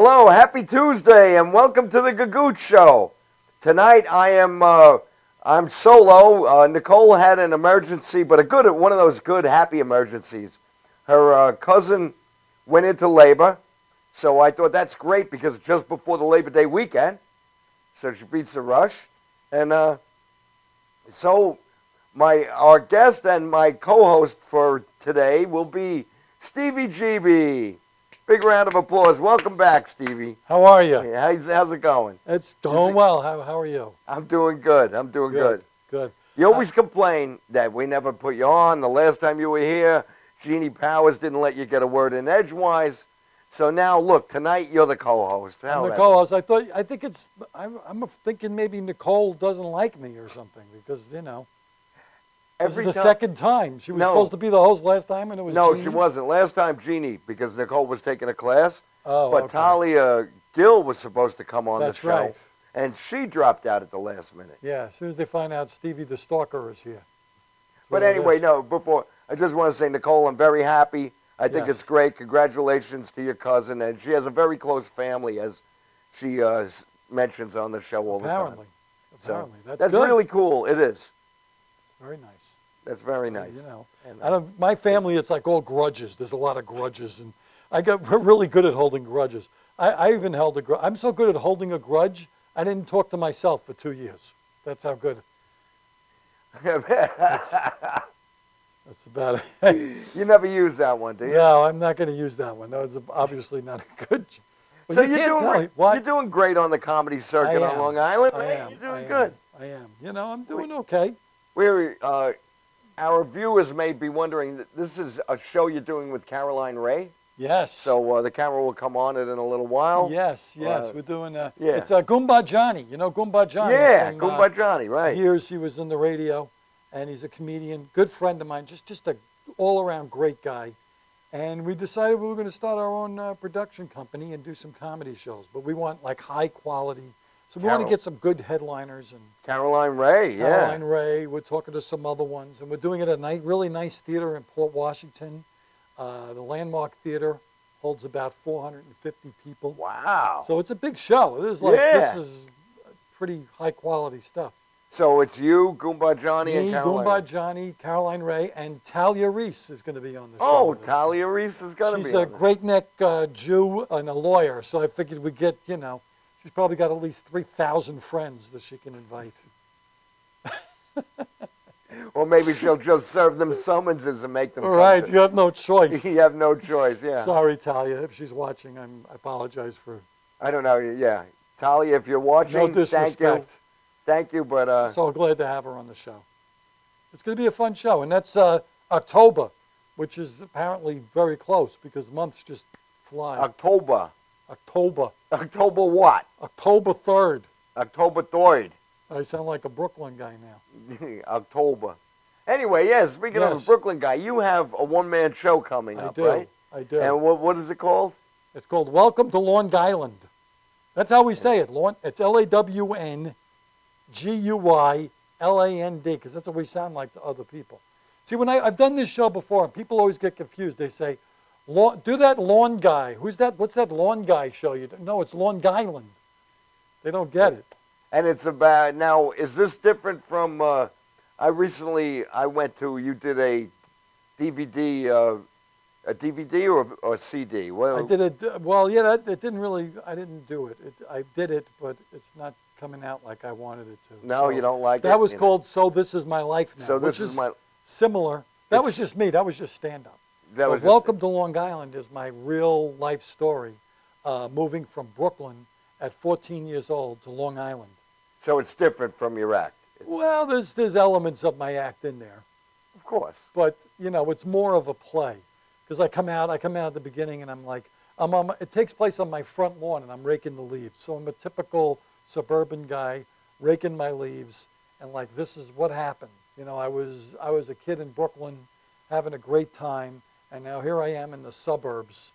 Hello, happy Tuesday, and welcome to the Gagootz Show. Tonight I'm solo. Nicole had an emergency, but one of those good, happy emergencies. Her cousin went into labor, so I thought that's great because it's just before the Labor Day weekend, so she beats the rush. And so our guest and my co-host for today will be Stevie GB. Big round of applause. Welcome back, Stevie. How are you? Hey, how's it going? It's going well. How are you? I'm doing good. I'm doing good. Good. You always complain that we never put you on. The last time you were here, Jeannie Powers didn't let you get a word in edgewise. So now, look, tonight you're the co-host. I'm the co-host. I'm thinking maybe Nicole doesn't like me or something because, this is the second time. She was supposed to be the host last time, and it was No, Jeannie? she wasn't. Last time, Jeannie, because Nicole was taking a class. Oh, but okay. Talia Gill was supposed to come on the show. Right. And she dropped out at the last minute. Yeah, as soon as they find out Stevie the Stalker is here. But anyway, I just want to say, Nicole, I'm very happy. I think it's great. Congratulations to your cousin. And she has a very close family, as she mentions on the show all the time. Apparently. That's good. really cool. It is. Very nice. That's very nice. My family, it's like all grudges. There's a lot of grudges, and we're really good at holding grudges. I even held a grudge. I'm so good at holding a grudge, I didn't talk to myself for 2 years. That's how good. That's about it. You never use that one, do you? No, I'm not going to use that one. No, it's obviously not a good. So you're doing great on the comedy circuit on Long Island. You're doing good. I am. I'm doing okay. Our viewers may be wondering that this is a show you're doing with Caroline Ray. Yes. So the camera will come on it in a little while. Yes. We're doing. It's Goomba Jonny. You know Goomba Jonny. Yeah, Goomba Jonny, right. Years he was in the radio, and he's a comedian, good friend of mine, just a all-around great guy. And we decided we were going to start our own production company and do some comedy shows. But we want like high quality. So we want to get some good headliners. And Caroline Ray, Caroline Ray. We're talking to some other ones. And we're doing it at a really nice theater in Port Washington. The Landmark Theater holds about 450 people. Wow. So it's a big show. This is pretty high quality stuff. So it's you, Goomba Jonny, and Caroline. Goomba Jonny, Caroline Ray, and Talia Reese is going to be on the show. Oh, Talia Reese is going to be on She's a great neck Jew and a lawyer, so I figured we'd get, she's probably got at least 3,000 friends that she can invite. Or maybe she'll just serve them summonses and make them come. Right, you have no choice. You have no choice, yeah. Sorry, Talia, if she's watching, I apologize for... I don't know, yeah. Talia, if you're watching, no disrespect. Thank you, but... So glad to have her on the show. It's going to be a fun show, and that's October, which is apparently very close because months just fly. October. October what? October 3rd. October 3rd. I sound like a Brooklyn guy now. October. Anyway, speaking of a Brooklyn guy, you have a one-man show coming up, right? I do. And what is it called? It's called Welcome to Long Island. That's how we say it. It's LAWNGUYLAND, because that's what we sound like to other people. See, when I've done this show before, and people always get confused. They say, do that lawn guy. Who's that? What's that lawn guy show you do? No, it's Long Island. They don't get it. And it's about, now, is this different from, I went to, you did a DVD or a CD? Well, I did it, it didn't really, I didn't do it. I did it, but it's not coming out like I wanted it to. No, you don't like it? That was called So This Is My Life Now, which is similar. That was just me. That was just stand-up. Welcome to Long Island is my real life story, moving from Brooklyn at 14 years old to Long Island. So it's different from your act? Well, there's elements of my act in there. Of course. But, it's more of a play. Because I come out at the beginning and I'm like, it takes place on my front lawn and I'm raking the leaves. So I'm a typical suburban guy raking my leaves and like, this is what happened. I was a kid in Brooklyn having a great time, and now here I am in the suburbs.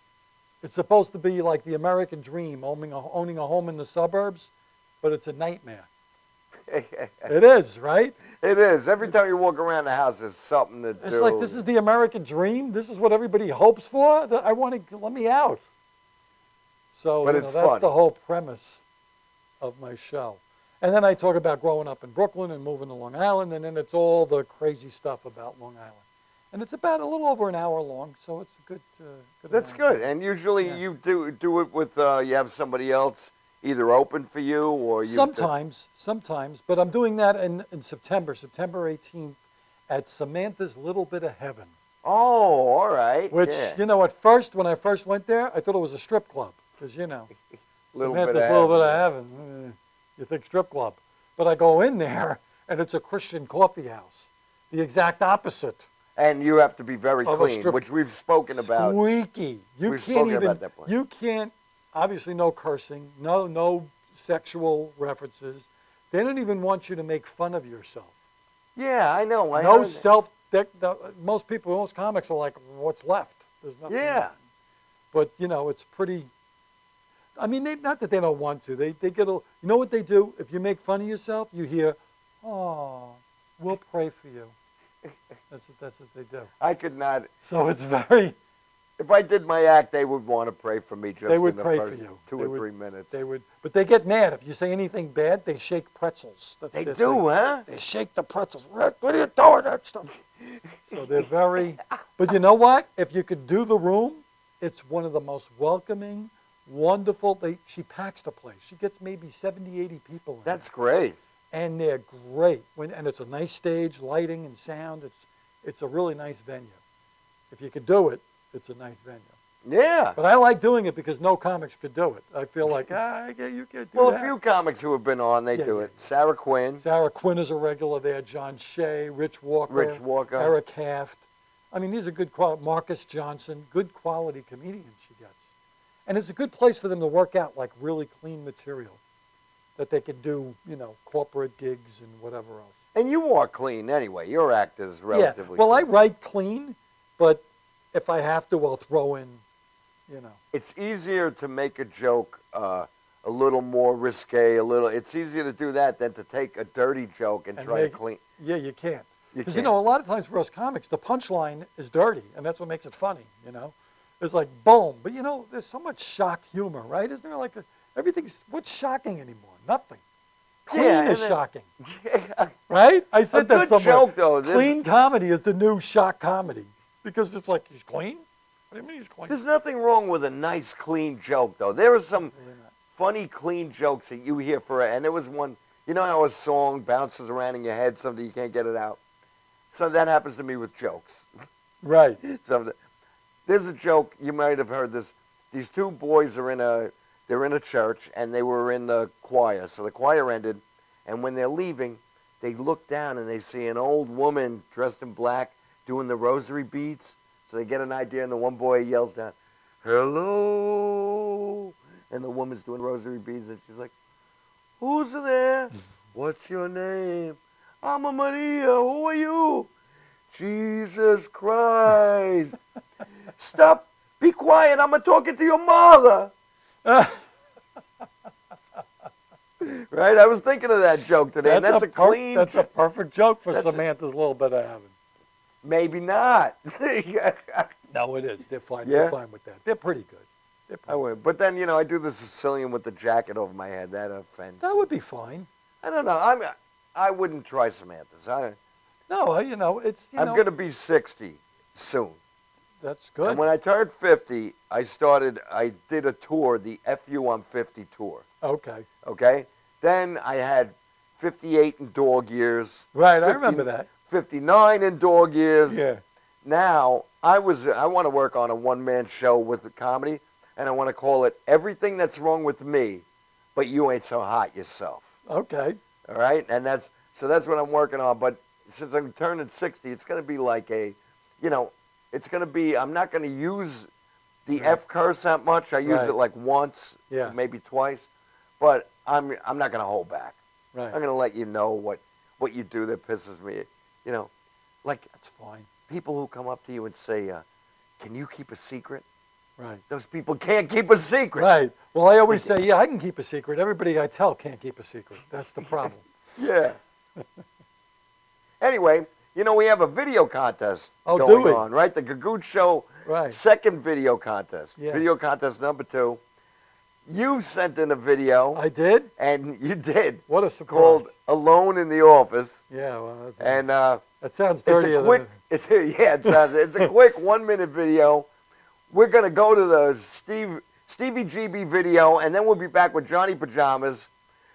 It's supposed to be like the American dream, owning a home in the suburbs, but it's a nightmare. It is, right? It is. Every time you walk around the house, there's something to do. It's like, this is the American dream? This is what everybody hopes for? I want to, let me out. So But you know, it's that's funny. the whole premise of my show. And then I talk about growing up in Brooklyn and moving to Long Island, and then it's all the crazy stuff about Long Island. And it's about a little over an hour long, so it's a good. That's amount of good. time. And usually Yeah. you do it with you have somebody else either open for you or you. Sometimes, but I'm doing that in September 18th, at Samantha's Little Bit of Heaven. Oh, all right. Which, yeah. you know, at first, when I first went there, I thought it was a strip club. Because, you know, Little Samantha's bit of Little Bit of heaven. Heaven. You think strip club. But I go in there, and it's a Christian coffee house. The exact opposite. And you have to be very Of a clean, strip- which we've spoken about. Squeaky. You We've can't spoken even, about that place. you can't, obviously no cursing, no sexual references. They don't even want you to make fun of yourself. Yeah, I know. I No heard that. self. Most people, most comics are like, "What's left?" There's nothing. Yeah. But you know, it's pretty. I mean, not that they don't want to. They get a. You know what they do? If you make fun of yourself, you hear, "Oh, we'll pray for you." That's what they do. I could not. So it's very. If I did my act, they would want to pray for me just They would in the pray for first you. 2 They or would- 3 minutes. They would, but they get mad if you say anything bad. They shake pretzels. That's They their do, thing. huh? They shake the pretzels. Rick, what are you doing? That stuff. So they're very. But you know what? If you could do the room, it's one of the most welcoming, wonderful. She packs the place. She gets maybe 70, 80 people in. That's great. And they're great. And it's a nice stage, lighting and sound. It's a really nice venue. If you could do it, it's a nice venue. Yeah. But I like doing it because no comics could do it. I feel like, you can't do Well, that. a few comics who have been on, they Yeah, do yeah, it. Sarah Quinn. Sarah Quinn is a regular there. John Shea, Rich Walker, Eric Haft. I mean, these are good quality. Marcus Johnson, good quality comedians she gets. And it's a good place for them to work out like really clean material that they can do, you know, corporate gigs and whatever else. And you are clean anyway. Your act is relatively Well, I clean. write clean, but if I have to, I'll throw in, you know. It's easier to make a joke a little more risque, it's easier to do that than to take a dirty joke and try to clean. Yeah, you can't. You Because, can't. you know, a lot of times for us comics, the punchline is dirty, and that's what makes it funny, you know? It's like, boom. But, you know, there's so much shock humor, right? Isn't there like, what's shocking anymore? Nothing. Clean Yeah, is and shocking, Yeah. right? I said A that good somewhere. joke, though. Clean comedy is the new shock comedy. Because it's like, he's clean? What do you mean he's clean? There's nothing wrong with a nice, clean joke, though. There are some Really not. funny, clean jokes that you hear and there was one, you know how a song bounces around in your head, something you can't get it out? So that happens to me with jokes. Right. There's a joke, you might have heard this. These two boys are they're in a church, and they were in the choir. So the choir ended, and when they're leaving, they look down and they see an old woman dressed in black doing the rosary beads. So they get an idea, and the one boy yells down, "Hello!" And the woman's doing rosary beads, and she's like, "Who's there? What's your name?" "I'm a Maria. Who are you?" "Jesus Christ." "Stop. Be quiet. I'm talking to your mother." Right? I was thinking of that joke today. And that's a clean That's a perfect joke for That's a- Samantha's Little Bit of Heaven. Maybe not. No, it is. They're fine. Yeah? They're fine with that. They're pretty good. They're I pretty would. But then, you know, I do the Sicilian with the jacket over my head. That offends. That would be fine. I don't know. I wouldn't try Samantha's. No, you know, it's, you I'm know, going to be 60 soon. that's good. And when I turned 50, I did a tour, the FU on 50 tour. Okay. Okay? Then I had 58 in dog years. Right, I remember that. 59 in dog years. Yeah. Now, I want to work on a one-man show with the comedy, and I want to call it Everything That's Wrong With Me, But You Ain't So Hot Yourself. Okay. All right? And that's what I'm working on. But since I'm turning 60, it's going to be like it's going to be, I'm not going to use the Right. F curse that much. I use Right. it like once, Yeah. maybe twice. But I'm not going to hold back. Right. I'm going to let you know what you do that pisses me. You know, like That's fine. people who come up to you and say, "Can you keep a secret?" Right. Those people can't keep a secret. Right. Well, I always say, yeah, I can keep a secret. Everybody I tell can't keep a secret. That's the problem. Yeah. Anyway, you know, we have a video contest Oh, do going we? on, right? The Gagootz Show Right. second video contest. Yeah. Video contest number 2. you sent in a video. I did? And you did. What a surprise. Called Alone in the Office. Yeah, well, that's and that sounds dirtier than it's a quick 1-minute video. We're going to go to the Stevie GB video, and then we'll be back with Johnny Pajamas,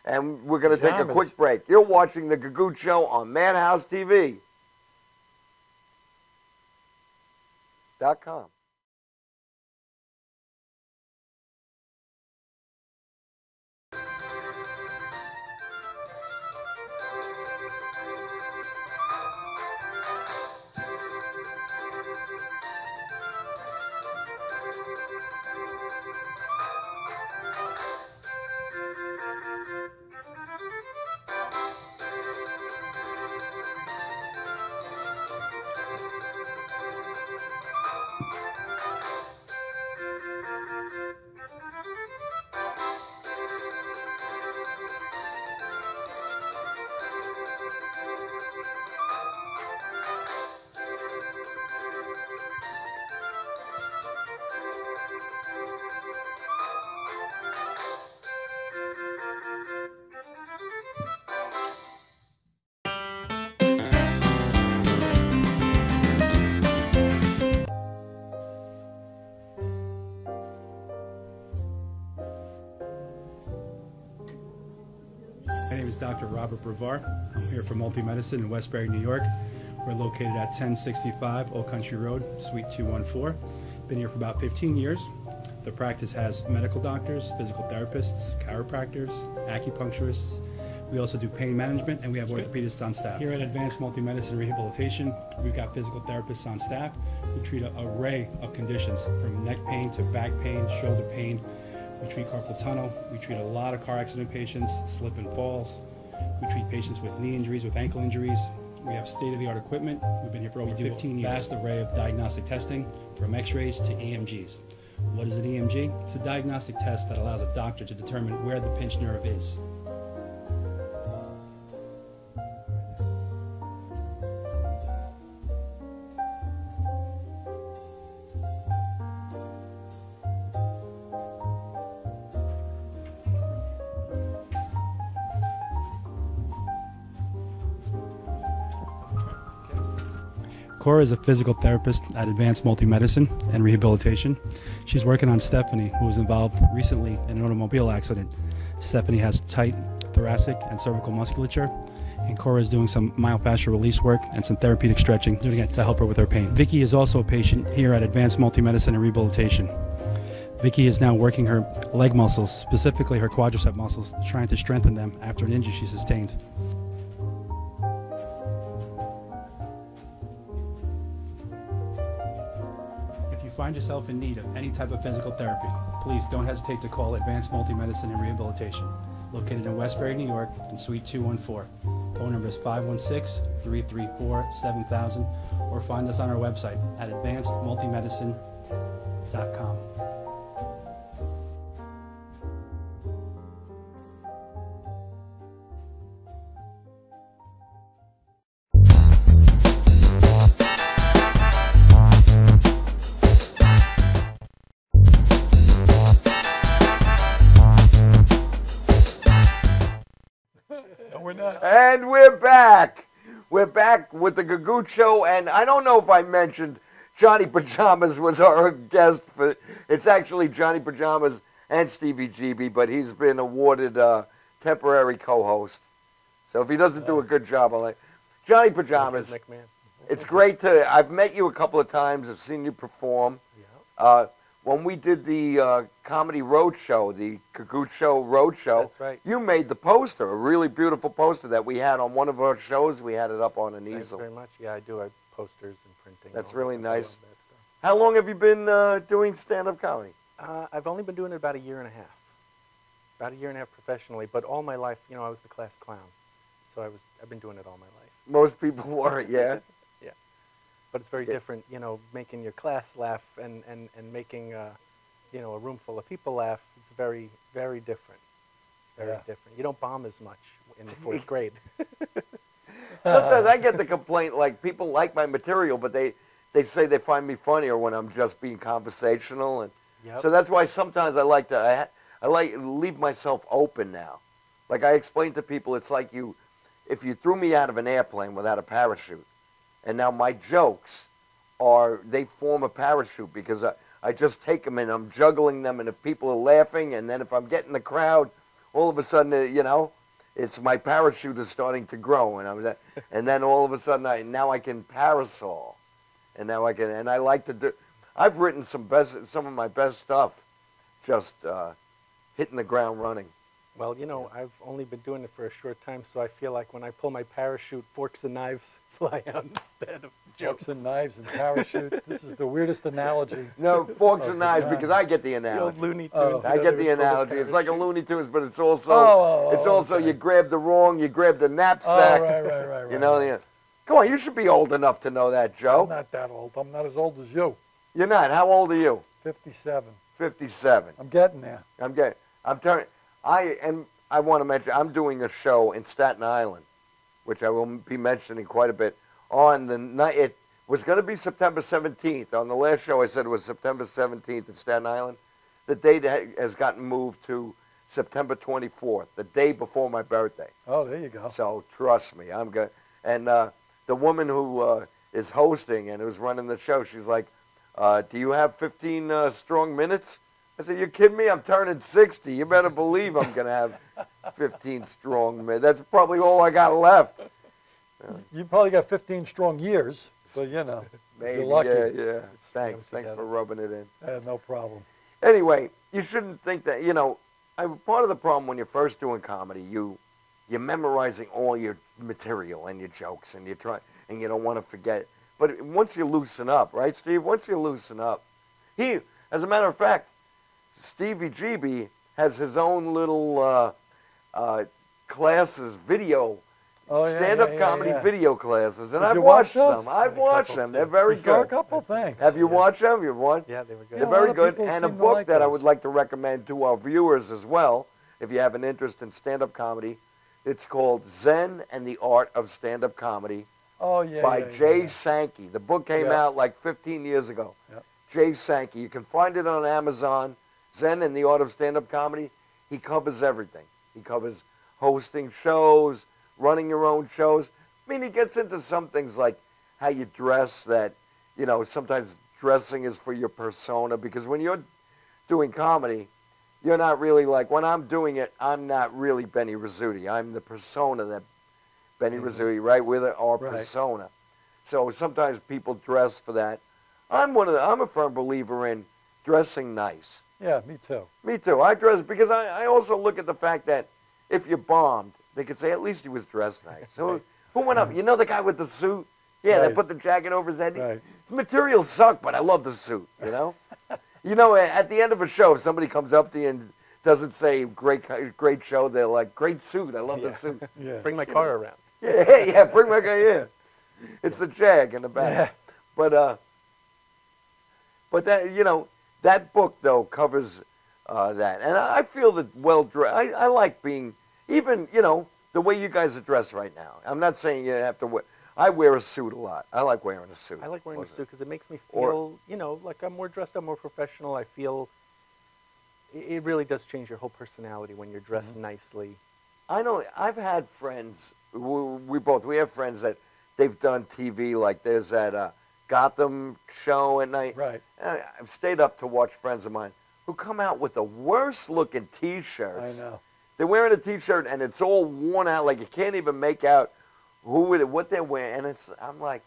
and we're going to take a quick break. You're watching The Gagootz Show on Madhousetv.com. My name is Dr. Robert Brevard. I'm here for Multi-Medicine in Westbury, New York. We're located at 1065 Old Country Road, Suite 214. Been here for about 15 years. The practice has medical doctors, physical therapists, chiropractors, acupuncturists. We also do pain management, and we have orthopedists on staff. Here at Advanced Multi-Medicine Rehabilitation, we've got physical therapists on staff who treat an array of conditions, from neck pain to back pain, shoulder pain. We treat carpal tunnel. We treat a lot of car accident patients, slip and falls. We treat patients with knee injuries, with ankle injuries. We have state-of-the-art equipment. We've been here for over 15 years. Vast array of diagnostic testing, from x-rays to EMGs. What is an EMG? It's a diagnostic test that allows a doctor to determine where the pinched nerve is. Cora is a physical therapist at Advanced Multi-Medicine and Rehabilitation. She's working on Stephanie, who was involved recently in an automobile accident. Stephanie has tight thoracic and cervical musculature, and Cora is doing some myofascial release work and some therapeutic stretching, doing it to help her with her pain. Vicky is also a patient here at Advanced Multi-Medicine and Rehabilitation. Vicky is now working her leg muscles, specifically her quadricep muscles, trying to strengthen them after an injury she sustained. If you find yourself in need of any type of physical therapy, please don't hesitate to call Advanced Multi-Medicine and Rehabilitation, located in Westbury, New York, in Suite 214. Phone number is 516-334-7000, or find us on our website at advancedmultimedicine.com. And we're back. We're back with the Gagootz Show, and I don't know if I mentioned Johnny Pajamas was our guest. It's actually Johnny Pajamas and Stevie GB, but he's been awarded temporary co-host. So if he doesn't do a good job, I'll let Johnny Pajamas. It's great to. I've met you a couple of times. I've seen you perform. Yeah. When we did the Comedy Roadshow, the Gagootz Show Roadshow, that's right. You made the poster, a really beautiful poster that we had on one of our shows. We had it up on an easel. Thanks very much. Yeah, I do. I posters and printing. That's really nice. How long have you been doing stand-up comedy? I've only been doing it about a year and a half. About a year and a half professionally, but all my life, you know, I was the class clown. So I've been doing it all my life. Most people were, yeah. Yeah. But it's very different, you know, making your class laugh and making, you know, a room full of people laugh. It's very, very different. Very different. You don't bomb as much in the 4th grade. Sometimes I get the complaint, like, people like my material, but they say they find me funnier when I'm just being conversational. And so that's why sometimes I like to, I like leave myself open now. Like I explained to people, it's like if you threw me out of an airplane without a parachute, and now my jokes they form a parachute because I just take them and I'm juggling them, and if people are laughing, and then if I'm getting the crowd, all of a sudden, you know, it's my parachute is starting to grow, and then all of a sudden now I can parasol, and now I can, and I like to do. I've written some of my best stuff, just hitting the ground running. Well, you know, I've only been doing it for a short time, so I feel like when I pull my parachute, forks and knives fly out instead of jokes. Forks and knives and parachutes. This is the weirdest analogy. No, forks and knives, because I get the analogy. The old Looney Tunes. I get the analogy. It's like a Looney Tunes, but it's also you grab the knapsack. Right. You know, come on, you should be old enough to know that, Joe. I'm not that old. I'm not as old as you. You're not. How old are you? 57. 57. I'm getting there. I want to mention, I'm doing a show in Staten Island, which I will be mentioning quite a bit. On the night, it was going to be September 17th. On the last show, I said it was September 17th in Staten Island. The date has gotten moved to September 24th, the day before my birthday. Oh, there you go. So trust me, I'm good. And the woman who is hosting and who's running the show, she's like, do you have 15 strong minutes? I said, you kidding me? I'm turning 60. You better believe I'm going to have 15 strong minutes. That's probably all I got left. You probably got 15 strong years, so you know. Maybe, you're lucky. yeah. Thanks for rubbing it in. No problem. Anyway, you shouldn't think that, you know, part of the problem when you're first doing comedy, you're memorizing all your material and your jokes, and you don't want to forget. But once you loosen up, right, Steve? Once you loosen up, as a matter of fact, Stevie GB has his own little classes, stand-up comedy video classes, and I've watched them. I've watched them. They're very good. A couple things. Have you watched them? You've watched? Yeah, they were good. They're very good. People And a seem to book like that I those. would like to recommend to our viewers as well, if you have an interest in stand-up comedy. It's called Zen and the Art of Stand-up Comedy by Jay Sankey. The book came out like 15 years ago. Yep. Jay Sankey. You can find it on Amazon. Zen and the Art of Stand-up Comedy. He covers everything. He covers hosting shows, running your own shows. I mean, he gets into some things like how you dress, that, you know, sometimes dressing is for your persona, because when you're doing comedy, you're not really like, when I'm doing it, I'm not really Benny Rizzuti. I'm the persona that Benny Rizzuti, right? We're our persona. So sometimes people dress for that. I'm a firm believer in dressing nice. Yeah, me too. Me too. I dress because I also look at the fact that if you bombed, they could say at least he was dressed nice. So who went up? You know the guy with the suit? Yeah, they put the jacket over his head. Right. The materials suck, but I love the suit, you know? You know, at the end of a show, if somebody comes up to you and doesn't say great show, they're like, great suit, I love the suit. Yeah. Bring my car around. Yeah, bring my guy in. It's the Jag in the back. Yeah. But that, you know, that book, though, covers that. And I feel that I like being, even, you know, the way you guys are dressed right now. I'm not saying you have to wear, I wear a suit a lot. I like wearing a suit. I like wearing a suit because it makes me feel, you know, like I'm more dressed up, more professional. I feel it really does change your whole personality when you're dressed nicely. I know, I've had friends, we have friends that they've done TV, like there's that Gotham show at night. Right. And I've stayed up to watch friends of mine who come out with the worst looking T-shirts. I know. They're wearing a T-shirt and it's all worn out, like you can't even make out what they're wearing. And I'm like,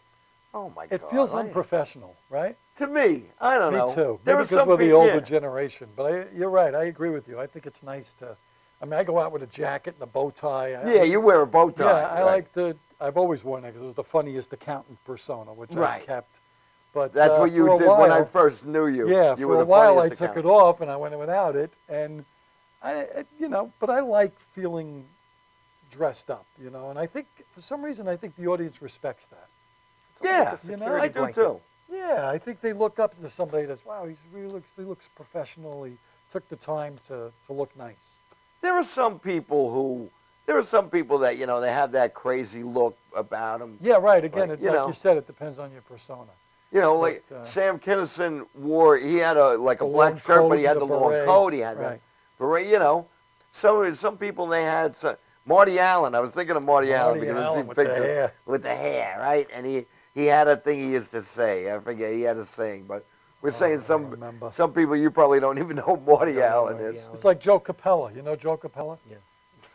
oh my God. It feels unprofessional, right? To me, I don't know. Me too. There Maybe are because we're the people- older generation. But you're right. I agree with you. I think it's nice to, I mean, I go out with a jacket and a bow tie. Yeah, you wear a bow tie. Yeah, I like I've always worn that because it was the funniest accountant persona, which I kept. But that's what you did when I first knew you. Yeah, you for a while I took it off and I went without it, and you know, but I like feeling dressed up, you know, and I think for some reason I think the audience respects that. Yeah, you know, I do too. Yeah, I think they look up to somebody that's, wow, he looks professional. He took the time to look nice. There are some people that, you know, they have that crazy look about them. Yeah, right. Again, like, like you said, it depends on your persona. You know, like Sam Kinison he had a black shirt, but he had the long coat. He had that. But you know, some people they had Marty Allen. I was thinking of Marty Allen because I see Allen with the pictures hair. with the hair, right? And he had a thing he used to say. I forget he had a saying, but we're saying some people you probably don't even know who Marty Allen is. It's like Joe Capella. You know Joe Capella? Yeah.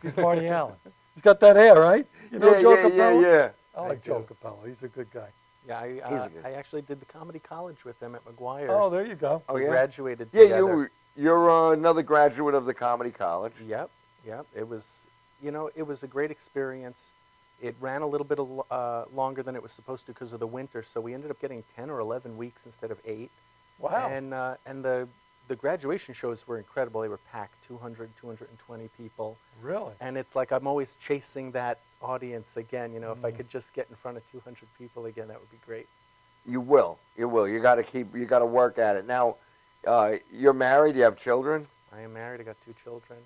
He's Marty Allen. He's got that hair, right? You know Joe Capella? Yeah. I like Joe Capella. He's a good guy. Yeah, I actually did the comedy college with him at McGuire's. Oh, there you go. Oh, We yeah? graduated Yeah, together. you're another graduate of the comedy college. Yep. It was, it was a great experience. It ran a little bit longer than it was supposed to because of the winter, so we ended up getting 10 or 11 weeks instead of 8. Wow. And the graduation shows were incredible. They were packed, 200, 220 people. Really? And it's like I'm always chasing that audience again. If I could just get in front of 200 people again, that would be great. You will. You got to work at it. Now, you're married. You have children. I am married. I got 2 children.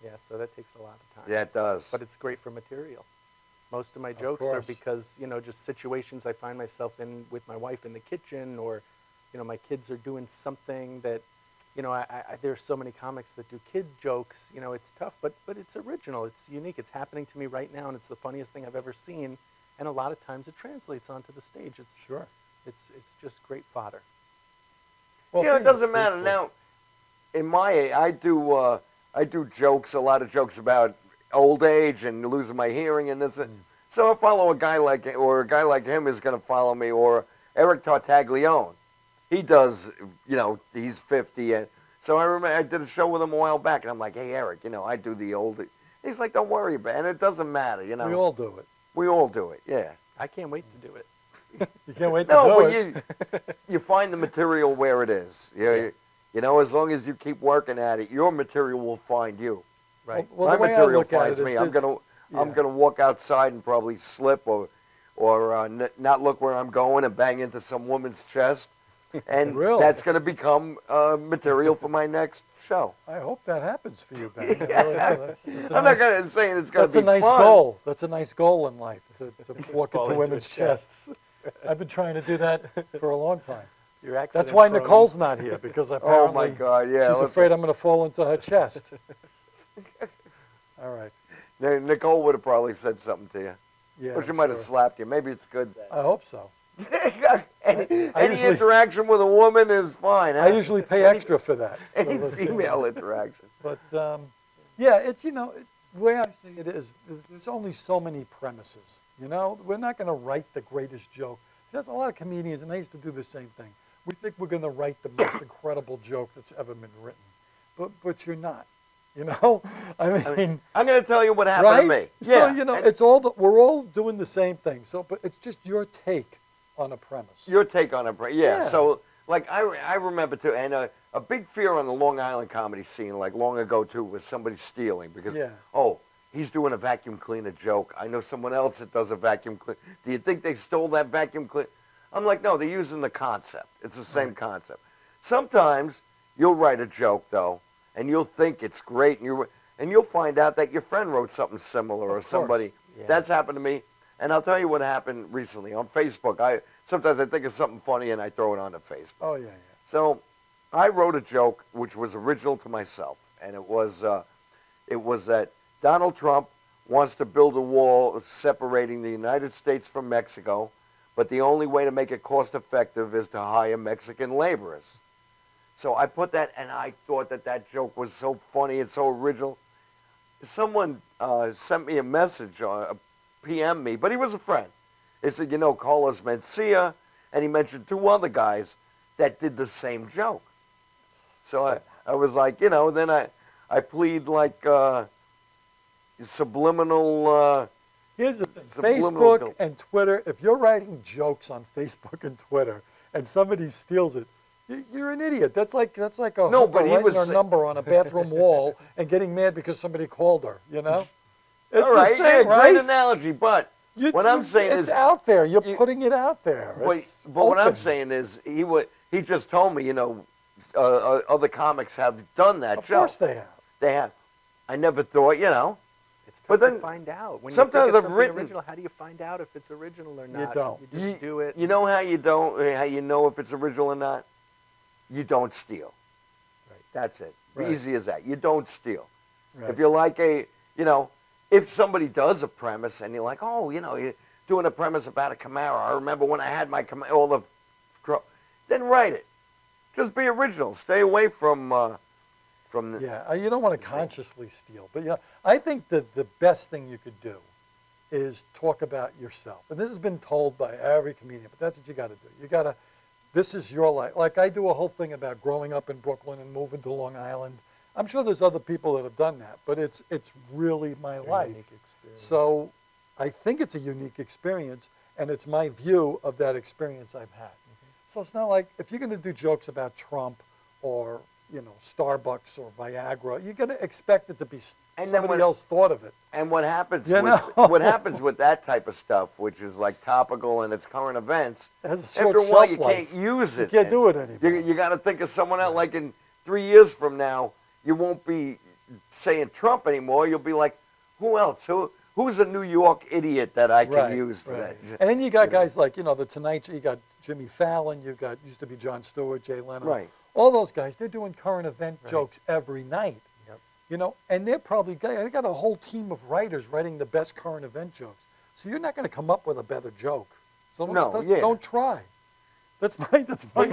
Yeah, so that takes a lot of time. Yeah, it does. But it's great for material. Most of my jokes are because, just situations I find myself in with my wife in the kitchen, or, my kids are doing something that, there's so many comics that do kid jokes. It's tough, but it's original. It's unique. It's happening to me right now, and it's the funniest thing I've ever seen. And a lot of times it translates onto the stage. It's just great fodder. Well, it doesn't matter now. In my age, I do jokes, a lot of jokes about old age and losing my hearing and this. So I follow a guy like him is going to follow me, or Eric Tartaglione. He does, he's 50, and so I remember I did a show with him a while back, and I'm like, hey Eric, I do the old. He's like, don't worry about it, and it doesn't matter, We all do it. We all do it, yeah. I can't wait to do it. You can't wait to do it. But you find the material where it is. Yeah. As long as you keep working at it, your material will find you. Right. Well, my the way I material look at finds it is me. I'm this- gonna walk outside and probably slip or not look where I'm going and bang into some woman's chest, and Really? that's gonna become material for my next show. I hope that happens for you, Ben. That's I'm not gonna say it's gonna be That's a nice fun. goal. That's a nice goal in life, to walk Fall into into women's chests. I've been trying to do that for a long time. You're That's why accident-prone. Nicole's not here, because Oh apparently my God! Yeah, she's afraid I'm going to fall into her chest. All right. Nicole would have probably said something to you, Yeah. or she I'm might have sure. slapped you. Maybe it's good. I hope so. any usually- interaction with a woman is fine. Huh? I usually pay extra for that. So Any let's- female interaction. But yeah, it's the way I see it is, there's only so many premises. We're not going to write the greatest joke. There's a lot of comedians, and they used to do the same thing. We think we're going to write the most incredible joke that's ever been written, but you're not. I mean, I'm going to tell you what happened right? to me. So Yeah, it's we're all doing the same thing. So, but it's just your take on a premise. your take on it, yeah. Yeah. So, like, I remember too, and a big fear on the Long Island comedy scene, like long ago too, was somebody stealing because he's doing a vacuum cleaner joke. I know someone else that does a vacuum cleaner. Do you think they stole that vacuum cleaner? I'm like, no, they're using the concept. It's the same concept. Sometimes you'll write a joke though, and you'll think it's great, and you'll find out that your friend wrote something similar or somebody. Yeah. That's happened to me. And I'll tell you what happened recently on Facebook. Sometimes I think of something funny and I throw it onto Facebook. Oh yeah. So I wrote a joke which was original to myself, and it was that Donald Trump wants to build a wall separating the United States from Mexico, but the only way to make it cost effective is to hire Mexican laborers. So I put that, and I thought that joke was so funny and so original. Someone sent me a message, PM me, but he was a friend. He said, Carlos Mencia, and he mentioned 2 other guys that did the same joke. So I was like, then I plead like subliminal. Here's the thing. Subliminal Facebook and Twitter. If you're writing jokes on Facebook and Twitter, and somebody steals it, you're an idiot. That's like a No, hooker but he writing was her number on a bathroom wall and getting mad because somebody called her. It's All the right, same, yeah, right? great analogy, but what I'm saying it's is out there. You're putting it out there. But It's what I'm open. saying is he just told me, other comics have done that Of joke. course they have. They have. I never thought, It's tough But then to find out. When sometimes you think of I've something written- original, how do you find out if it's original or not? don't. You just do it. You know how you know if it's original or not? You don't steal. Right. That's it. Right. Easy as that. You don't steal. Right. If you're like if somebody does a premise and you're like, oh, you're doing a premise about a Camaro. I remember when I had my Camaro, then write it. Just be original. Stay away from the... Yeah, you don't want to consciously steal. But I think that the best thing you could do is talk about yourself. And this has been told by every comedian, but that's what you got to do. You got to, this is your life. Like I do a whole thing about growing up in Brooklyn and moving to Long Island. I'm sure there's other people that have done that, but it's really my life. Unique experience. So I think it's a unique experience, and it's my view of that experience I've had. So it's not like, if you're going to do jokes about Trump or, Starbucks or Viagra, you're going to expect it to be somebody else thought of it. And what happens what happens with that type of stuff, which is like topical and it's current events, It has a short after a while you shelf-life. can't use it. You can't do it anymore. You got to think of someone else. Like in 3 years from now, you won't be saying Trump anymore. You'll be like, who else? Who's a New York idiot that I can use for that? And then you got guys like, the Tonight Show, you got Jimmy Fallon, used to be Jon Stewart, Jay Leno. Right. All those guys, they're doing current event jokes every night. Yep. And they're probably, they got a whole team of writers writing the best current event jokes. So you're not going to come up with a better joke. So don't try. That's my. But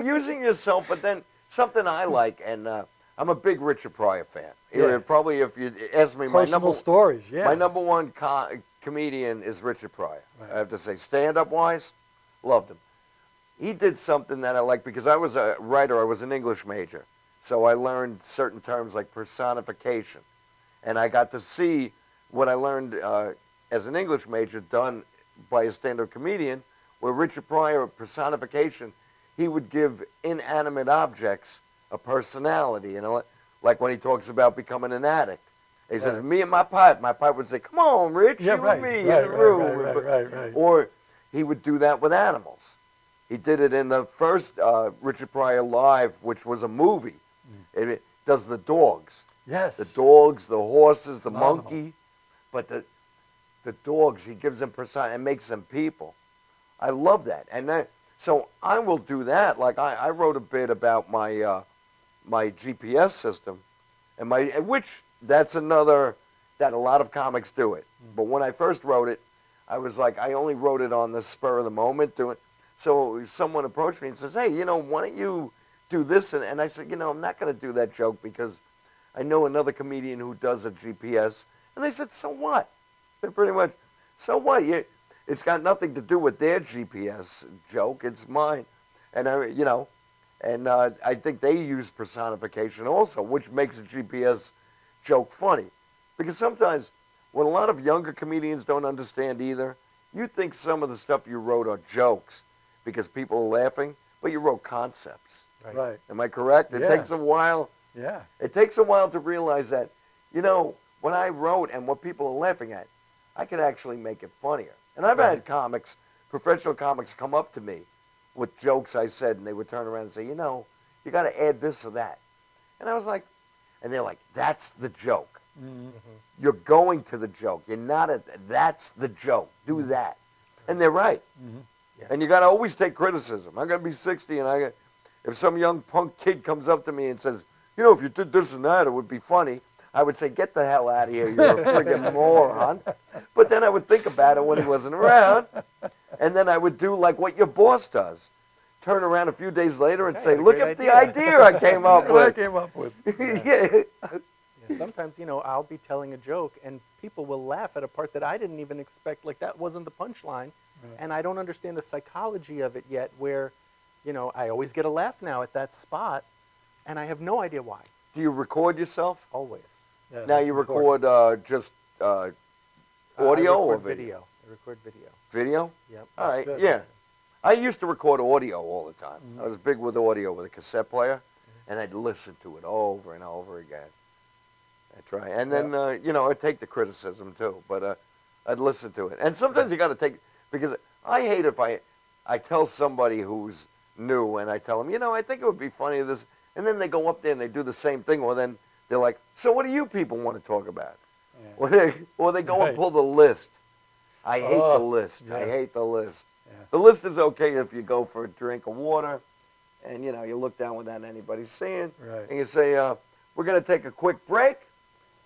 using yourself, but then something I like, and I'm a big Richard Pryor fan. Yeah. Probably if you ask me, Personal stories, yeah. My number one comedian is Richard Pryor. Right. I have to say, stand-up wise, loved him. He did something that I like because I was a writer. I was an English major, so I learned certain terms like personification, and I got to see what I learned as an English major done by a stand-up comedian, where Richard Pryor, personification, he would give inanimate objects a personality, like when he talks about becoming an addict. He says, me and my pipe. My pipe would say, come on, Rich, you and me in the room. Right. Or he would do that with animals. He did it in the first Richard Pryor Live, which was a movie. It does the dogs. Yes. The dogs, the horses, the Phenomenal. monkey. But the dogs, he gives them persona and makes them people. I love that. And so I will do that. Like I wrote a bit about my my GPS system, and which that's another that a lot of comics do it. But when I first wrote it, I was like, I only wrote it on the spur of the moment. So someone approached me and says, hey, why don't you do this? And I said, I'm not going to do that joke because I know another comedian who does a GPS. And they said, so what? They're pretty much, so what? It's got nothing to do with their GPS joke. It's mine. And, I think they use personification also, which makes a GPS joke funny. Because sometimes when a lot of younger comedians don't understand either, you think some of the stuff you wrote are jokes because people are laughing, but you wrote concepts. Right. Am I correct? It takes a while. Yeah. It takes a while to realize that, when I wrote and what people are laughing at, I could actually make it funnier. And I've had professional comics come up to me with jokes I said, and they would turn around and say, you got to add this or that. And I was like, and they're like, that's the joke. Mm-hmm. You're going to the joke. You're not that's the joke. Do that. And they're right. Mm-hmm. Yeah. And you got to always take criticism. I'm going to be 60, and if some young punk kid comes up to me and says, if you did this and that, it would be funny, I would say, get the hell out of here. You're a friggin' moron. But then I would think about it when he wasn't around, and then I would do like what your boss does. Turn around a few days later and say, look at the idea I came up with. Yeah, sometimes, I'll be telling a joke, and people will laugh at a part that I didn't even expect. Like, that wasn't the punchline. And I don't understand the psychology of it yet, where, I always get a laugh now at that spot, and I have no idea why. Do you record yourself? Always. Yeah, Now you record just audio or video? I record video. Video? Yep. All right, good. yeah. I used to record audio all the time. I was big with audio with a cassette player, and I'd listen to it over and over again. I'd try. And then, I'd take the criticism too, but I'd listen to it. And sometimes you got to take, because I hate if I tell somebody who's new and I tell them, I think it would be funny if this, and then they go up there and they do the same thing, or then they're like, so what do you people want to talk about? Yeah. Or they go and pull the list. I hate the list. Yeah. I hate the list. Yeah. The list is okay if you go for a drink of water and, you know, you look down without anybody seeing. Right. And you say, we're going to take a quick break.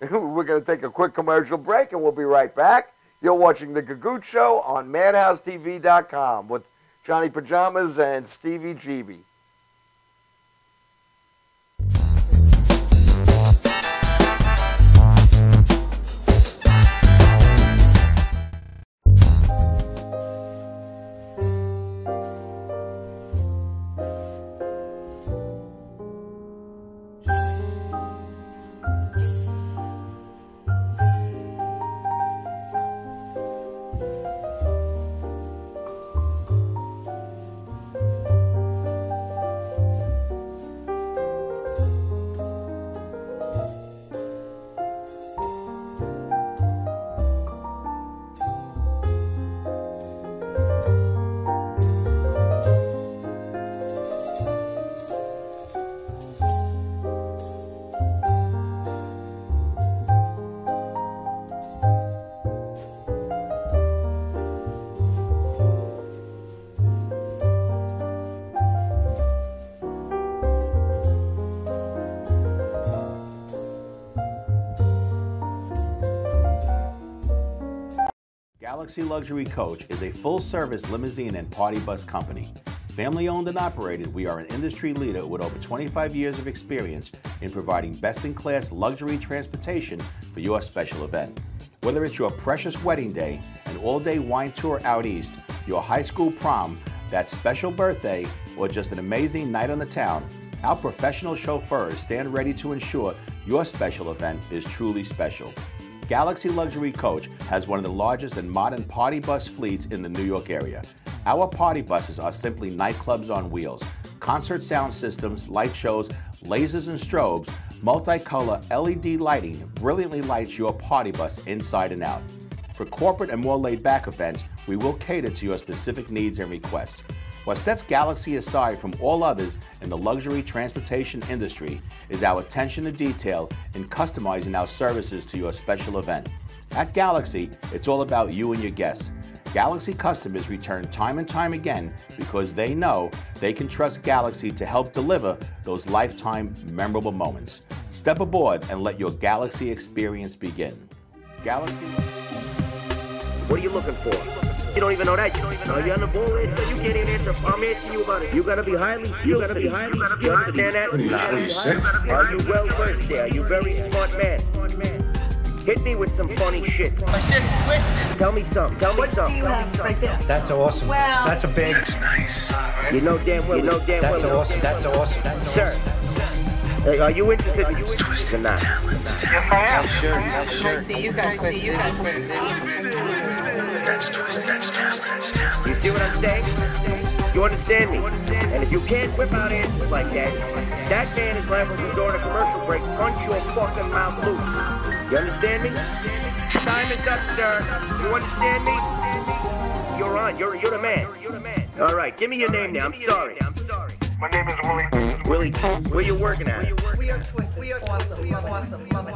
We're going to take a quick commercial break, and we'll be right back. You're watching The Gagootz Show on Madhousetv.com with Jonny Pajamas and Stevie GB. Galaxy Luxury Coach is a full-service limousine and party bus company. Family-owned and operated, we are an industry leader with over 25 years of experience in providing best-in-class luxury transportation for your special event. Whether it's your precious wedding day, an all-day wine tour out east, your high school prom, that special birthday, or just an amazing night on the town, our professional chauffeurs stand ready to ensure your special event is truly special. Galaxy Luxury Coach has one of the largest and modern party bus fleets in the New York area. Our party buses are simply nightclubs on wheels. Concert sound systems, light shows, lasers and strobes, multicolor LED lighting brilliantly lights your party bus inside and out. For corporate and more laid-back events, we will cater to your specific needs and requests. What sets Galaxy aside from all others in the luxury transportation industry is our attention to detail in customizing our services to your special event. At Galaxy, it's all about you and your guests. Galaxy customers return time and time again because they know they can trust Galaxy to help deliver those lifetime memorable moments. Step aboard and let your Galaxy experience begin. Galaxy. What are you looking for? You don't even know that. You're on the ball list, so you can't even answer. I'm asking you about it. You gotta be highly skilled. You gotta be highly skilled. You understand that? Are you well versed there? Are you very smart man? Hit me with some funny shit. My shit's twisted. Tell me something. What do you have right there? That's awesome. Well, that's a big. That's nice. You know damn well. That's awesome. That's awesome. Sir, are you interested in twisted talent? Yes, I am. Sure. See you guys. That's twisted. That's talent. You see what I'm saying? You understand me? And if you can't whip out answers like that, that man is liable to during a commercial break punch your fucking mouth loose. You understand me? Time is up, sir. You understand me? You're on. You're the man. All right, give me your name now. I'm sorry. My name is Willie. Willie, where you working at? We are twisted. We are awesome. Love it.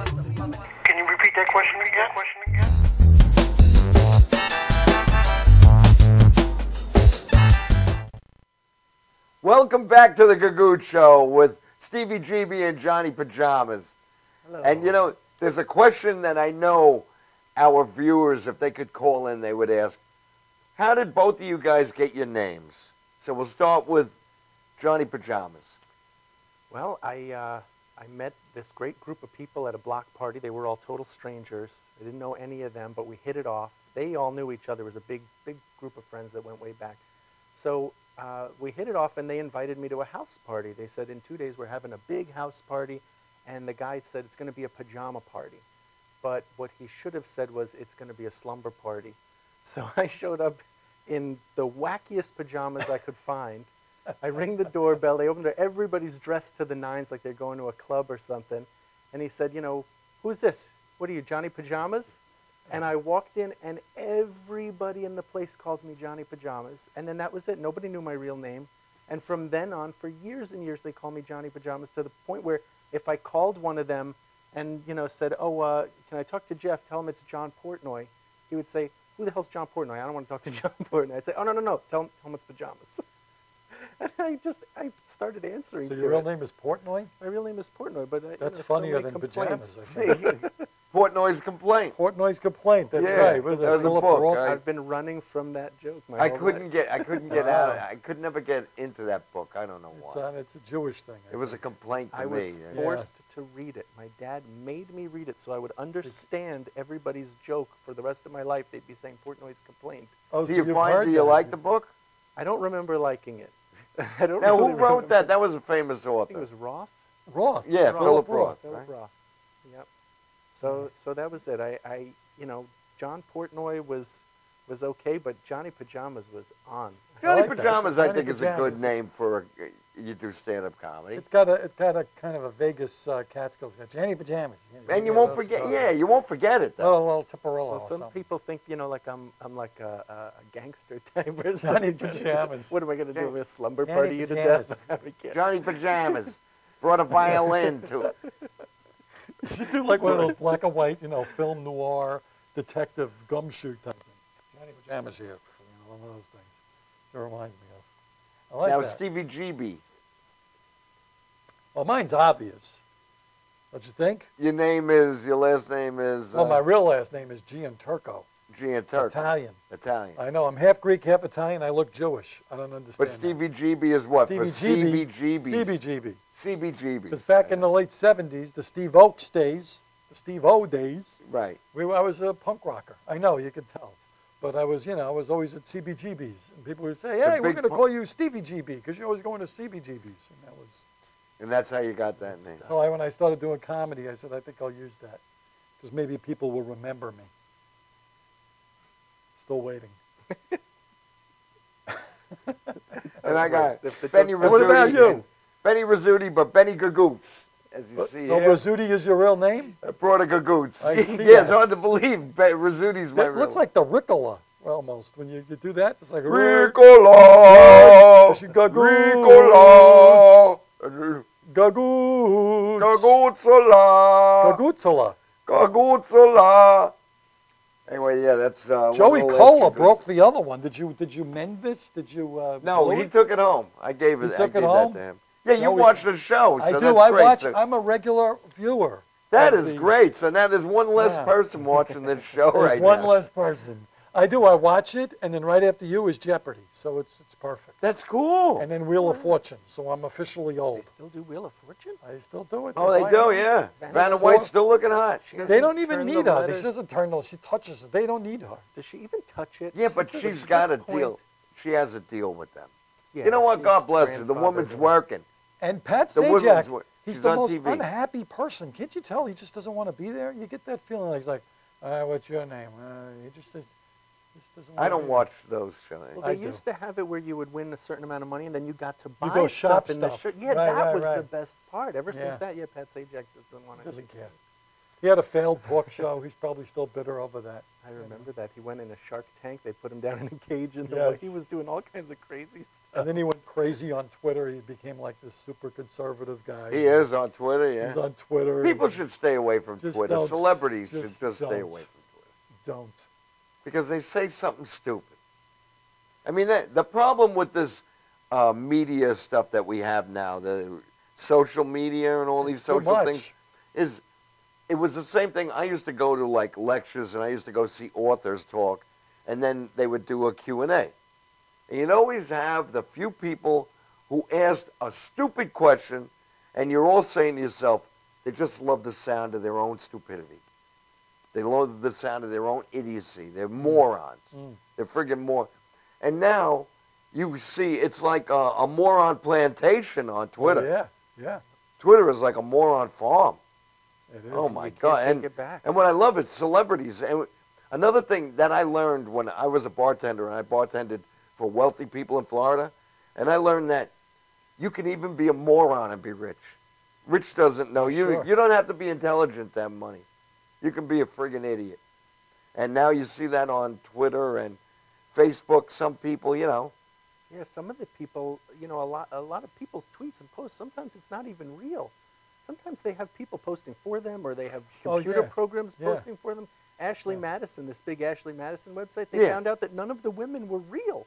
Can you repeat that question again? Welcome back to the Gagootz Show with Stevie GB and Jonny Pajamas. Hello. And you know, there's a question that I know our viewers, if they could call in, they would ask, how did both of you guys get your names? So we'll start with Jonny Pajamas. Well, I met this great group of people at a block party. They were all total strangers. I didn't know any of them, but we hit it off. They all knew each other. It was a big group of friends that went way back. So we hit it off, and they invited me to a house party. They said, in 2 days, we're having a big house party, and the guy said it's going to be a pajama party. But what he should have said was, it's going to be a slumber party. So I showed up in the wackiest pajamas I could find. I ring the doorbell. They opened it. Everybody's dressed to the nines like they're going to a club or something. And he said, you know, who's this? What are you, Jonny Pajamas? And I walked in, and everybody in the place called me Jonny Pajamas. And then that was it. Nobody knew my real name. And from then on, for years and years, they called me Jonny Pajamas, to the point where if I called one of them and, you know, said, oh, can I talk to Jeff? Tell him it's John Portnoy. He would say, who the hell's John Portnoy? I don't want to talk to John Portnoy. I'd say, oh, no. Tell him it's Pajamas. And I started answering So to your real it. name is Portnoy? My real name is Portnoy, but That's so funnier many than complaints. Pajamas, I think. Portnoy's Complaint. Portnoy's Complaint, that's Yeah, right. Was that was a Philip book, Roth? right? I've been running from that joke my I whole couldn't life. get out of it. I could never get into that book. I don't know why. It's a Jewish thing. It was a complaint to I was me. forced to read it. My dad made me read it so I would understand everybody's joke for the rest of my life. They'd be saying Portnoy's Complaint. Oh, Do so you you've find? heard Do you that. like the book? I don't remember liking it. I don't Now, really who wrote remember. that? That was a famous I think author. it was Roth. Roth? Yeah, Philip Roth. Philip Right? Roth. Yep. So that was it. I John Portnoy was okay, but Johnny Pajamas was on. Johnny like that. Pajamas, I Johnny think, is a good Pajamas. name for you do stand-up comedy. It's got a kind of a Vegas Catskills. Johnny Pajamas. And you won't forget. Yeah, you won't forget it though. Oh, a little Tipperella Well, or some something. people think like I'm like a gangster type or Johnny something. Pajamas. What am I gonna do? Johnny- A slumber Johnny party you to Pajamas. death? I mean, can't- Johnny Pajamas brought a violin to it. You should do like one of those black and white, film noir detective gumshoe type thing. Johnny Pajamas here, one of those things. It reminds me of. I like Now, that. Stevie GB. Well, mine's obvious. Don't you think? Your last name is. Well, my real last name is Gianturco. Gianturco. Italian. Italian. I know. I'm half Greek, half Italian. I look Jewish. I don't understand. But Stevie GB is what? For Stevie CBGBs. CBGB. CBGBs. Because back in the late 70s, the Steve Oaks days, the Steve O days, Right. I was a punk rocker. I know, you can tell. But I was always at CBGBs. And people would say, hey, we're big going to punk- call you Stevie GB because you're always going to CBGBs. And that was, And that's how you got that name. so when I started doing comedy, I said, I think I'll use that. Because maybe people will remember me. Still waiting. And I got If the Benny joke's Rizzuti. What about you? and Benny Rizzuti, but Benny Gagootz, as you see So here. Rizzuti is your real name? I brought a Gagootz. I see Yeah, it's that. hard to believe. Rizzuti's my That real looks like the Ricola, almost. When you do that, it's like Ricola. Gagootz. Ricola. Gagootz. Gagootzala. Gagootzala. Gagootzala. Anyway, yeah, that's one Joey of the last Cola Gagoots. broke the other one. Did you mend this? Did you? No, glue he it? took it home. I gave He it. I took it gave that home? to him. Yeah, you Joey- watch the show, so I do. that's I great. watch. So I'm a regular viewer. that of is the- great. So now there's one less Yeah. person watching this show There's right one now. less person. I do. I watch it, and then right after you is Jeopardy. So it's perfect. That's cool. And then Wheel of Fortune. So I'm officially They old. still do Wheel of Fortune? I still do it. Oh, they buy do, it. yeah. Vanna Vanna White- White's still looking hot. They don't even Turn need the her. letters- She doesn't turn those. She touches it. They don't need her. Does she even touch it? Yeah, but Does she's she got a just deal. point? She has a deal with them. Yeah, You know what? she's God bless her. The grandfathered woman's in. working. And Pat The women's Sajak, work. he's She's the on most TV. unhappy person. Can't you tell? He just doesn't want to be there. You get that feeling like he's like, what's your name? He just doesn't I wanna don't be watch those shows. Well, I they do. used to have it where you would win a certain amount of money and then you got to buy go shop stuff in the stuff. shirt. Yeah, Right, that right, was the right. best part. Ever Yeah. since that, yeah, Pat Sajak doesn't want He to. doesn't care. He had a failed talk show. He's probably still bitter over that. I remember that. He went in a Shark Tank. They put him down in a cage and Yes. he was doing all kinds of crazy stuff. And then he went crazy on Twitter. He became like this super conservative guy. He is on Twitter, yeah. He's on Twitter. People should stay away from Just Twitter. don't- Celebrities should just just stay don't. away from Twitter. Don't. Because they say something stupid. I mean, the problem with this media stuff that we have now, the social media and all these It's too social much. things, is it was the same thing. I used to go to like lectures and I used to go see authors talk, and then they would do a Q&A. And you'd always have the few people who asked a stupid question, and you're all saying to yourself, they just love the sound of their own stupidity. They love the sound of their own idiocy. They're morons. They're friggin' more. And now you see it's like a moron plantation on Twitter. Oh, yeah. Twitter is like a moron farm. It is. Oh my You can't God! take And it back. and what I love is celebrities. And another thing that I learned when I was a bartender, and I bartended for wealthy people in Florida, and I learned that you can even be a moron and be rich. Rich doesn't know you. Sure. You don't have to be intelligent to have money. You can be a friggin' idiot. And now you see that on Twitter and Facebook. Some people, Yeah, some of the people, a lot of people's tweets and posts, sometimes it's not even real. Sometimes they have people posting for them or they have Oh, computer yeah. programs Yeah. posting for them. Ashley Madison, this big Ashley Madison website, they Yeah. found out that none of the women were real.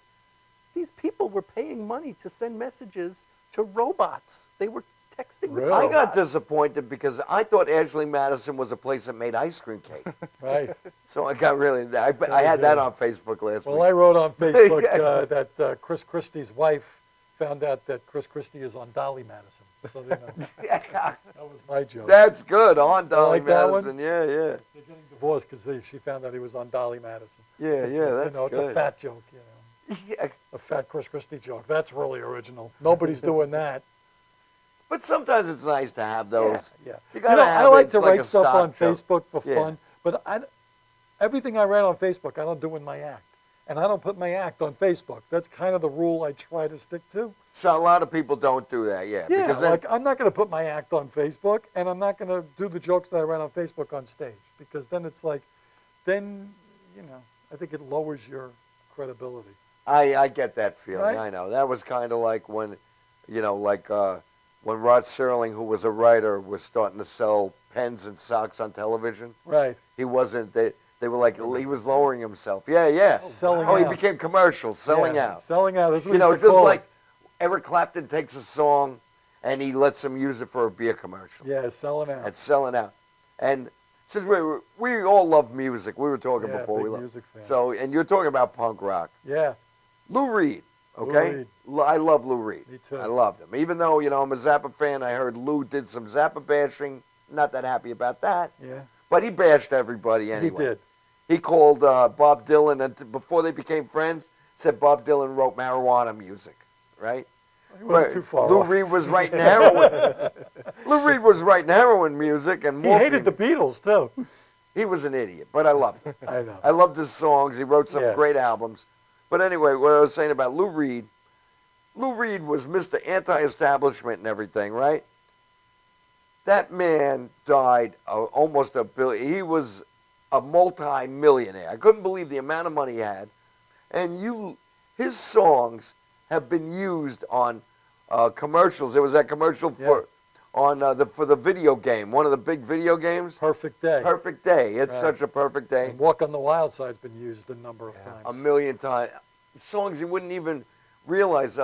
these people were paying money to send messages to robots. They were texting with I robots. got disappointed because I thought Ashley Madison was a place that made ice cream cake. Right. So I got really, I had that on Facebook last Well, week. I wrote on Facebook that Chris Christie's wife found out that Chris Christie is on Dolly Madison. So, you know, that was my joke. That's good, on Dolly like that Madison. one? Yeah, yeah. They're getting divorced because she found out he was on Dolly Madison. Yeah, yeah, that's you know, it's good. a fat joke, you know. Yeah. A fat Chris Christie joke. That's really original. Nobody's doing that. But sometimes it's nice to have those. Yeah. You You gotta know, have I like it's to like write a stuff stock on joke. Facebook for Yeah. fun, but everything I write on Facebook, I don't do in my act. And I don't put my act on Facebook. That's kind of the rule I try to stick to. So a lot of people don't do that, yeah. Yeah, because then- like I'm not going to put my act on Facebook, and I'm not going to do the jokes that I write on Facebook on stage, because then it's like, then, you know, I think it lowers your credibility. I get that feeling. Right? I know. That was kind of like when, you know, like when Rod Serling, who was a writer, was starting to sell pens and socks on television. Right. He wasn't. They were like he was lowering himself. Yeah, yeah. Selling he out. became commercial, selling Yeah, out. Selling out. That's what You know, we used to just call like it. Eric Clapton takes a song, and he lets them use it for a beer commercial. Yeah, selling out. And selling out. And since we all love music, we were talking Yeah, before big we left. music fan. So, and you're talking about punk rock. Yeah. Lou Reed, okay? Lou Reed. I love Lou Reed. Me too. I loved him. Even though, you know, I'm a Zappa fan, I heard Lou did some Zappa bashing. Not that happy about that. Yeah. But he bashed everybody anyway. He did. He called Bob Dylan, and before they became friends, said Bob Dylan wrote marijuana music, right? He wasn't too far Lou off. Reed was writing heroin. Lou Reed was writing heroin music and He morphine. hated the Beatles, too. He was an idiot, but I loved him. I know. I loved his songs. He wrote some Yeah. great albums. But anyway, what I was saying about Lou Reed was Mr. Anti-Establishment and everything, right? That man died almost $1 billion. He was a multi-millionaire. I couldn't believe the amount of money he had. And his songs have been used on commercials. There was that commercial for the video game, one of the big video games. Perfect Day. Perfect Day. It's Right. such a perfect day. And Walk on the Wild Side's been used a number of times. A million times. Songs you wouldn't even realize.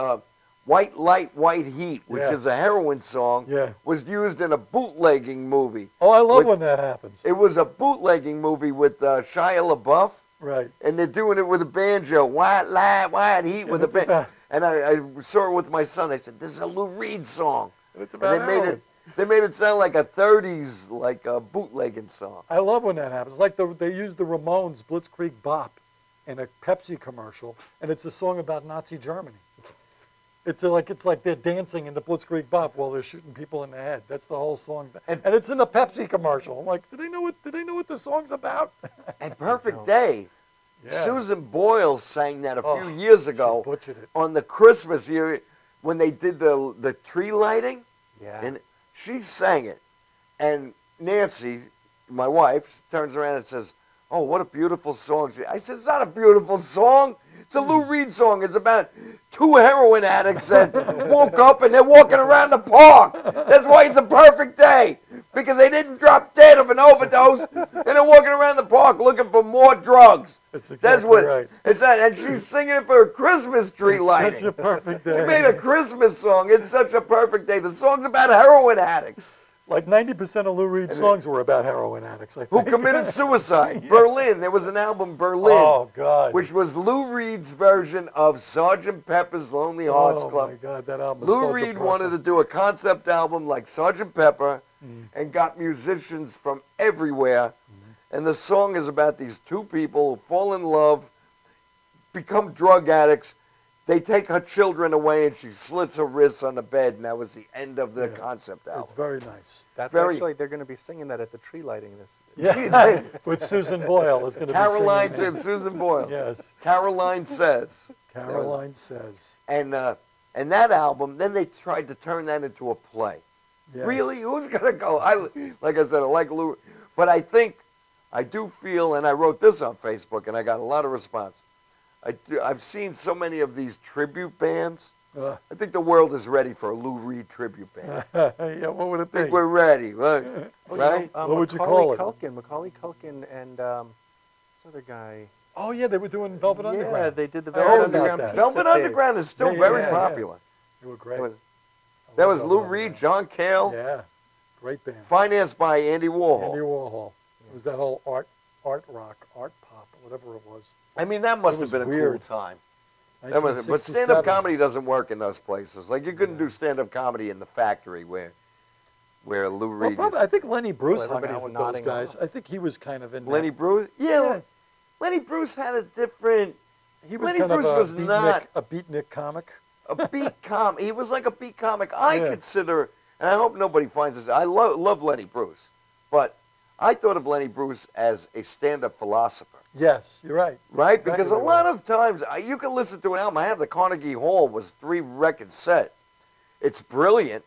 White Light, White Heat, which Yeah. is a heroin song, Yeah. was used in a bootlegging movie. Oh, I love with- when that happens. It was a bootlegging movie with Shia LaBeouf, Right. and they're doing it with a banjo. White Light, White Heat with a it's about- banjo. And I saw it with my son. I said, "This is a Lou Reed song." And it's And about they made heroin. it. They made it sound like a '30s bootlegging song. I love when that happens. Like they used the Ramones' Blitzkrieg Bop in a Pepsi commercial, and it's a song about Nazi Germany. It's like they're dancing in the Blitzkrieg Bop while they're shooting people in the head. That's the whole song, and it's in a Pepsi commercial. I'm like, do they know what the song's about? And Perfect Day. Yeah. Susan Boyle sang that a Oh, few years ago she butchered it. on the Christmas year when they did the tree lighting. Yeah. And she sang it. And Nancy, my wife, turns around and says, "Oh, what a beautiful song." I said, "It's not a beautiful song. It's a Lou Reed song. It's about two heroin addicts that woke up and they're walking around the park. That's why it's a perfect day. Because they didn't drop dead of an overdose and they're walking around the park looking for more drugs." That's exactly That's what right. it's that. And she's singing it for a Christmas tree lighting. Such a perfect day. She made a Christmas song. It's such a perfect day. The song's about heroin addicts Like 90% of Lou Reed's songs were about heroin addicts, I who think. committed suicide. Berlin. There was an album, Berlin, Oh, God. which was Lou Reed's version of Sgt. Pepper's Lonely Hearts Oh, Club. my God, that album Lou is so Reed depressing. wanted to do a concept album like Sgt. Pepper and got musicians from everywhere. And the song is about these two people who fall in love, become drug addicts. They take her children away and she slits her wrists on the bed, and that was the end of the concept album. It's very nice. That's Very- actually, they're going to be singing that at the tree lighting this. Yeah, with Susan Boyle is going to be Caroline singing and Susan Boyle. Yes. Caroline Says. Caroline Says. And that album, then they tried to turn that into a play. Yes. Really? Who's going to go? Like I said, I like Lou. But I do feel, and I wrote this on Facebook, and I got a lot of response. I've seen so many of these tribute bands. I think the world is ready for a Lou Reed tribute band. Yeah, what would it I think be? we're ready, right? Oh, Right? What would you call it? Macaulay Culkin and this other guy, Oh yeah, they were doing Velvet Underground. Yeah, they did the I heard Velvet about Underground that. pizza Velvet tapes. Underground is still Yeah, very yeah, yeah. popular. They were great. That was Velvet Lou Underground. Reed, John Cale, Yeah, great band. financed by Andy Warhol. Andy Warhol. It was that whole art rock, art pop, whatever it was. I mean, that must It have was been a weird. cool time. That was, but 1967. stand-up comedy doesn't work in those places. Like, you couldn't do stand-up comedy in the factory where Lou Well, Reed probably, is. I think Lenny Bruce Well, hung out everybody's with those nodding guys. off. I think he was kind of in Lenny that. Bruce? Yeah. Yeah. Lenny Bruce had a different... He was Lenny kind Bruce of was not a beatnik comic. a beat comic. He was like a beat comic. I Yeah. consider, and I hope nobody finds this, I love Lenny Bruce, but I thought of Lenny Bruce as a stand-up philosopher. Yes, you're right. Right? Exactly Because a what it lot was. of times, you can listen to an album. I have the Carnegie Hall, was 3-record set. It's brilliant,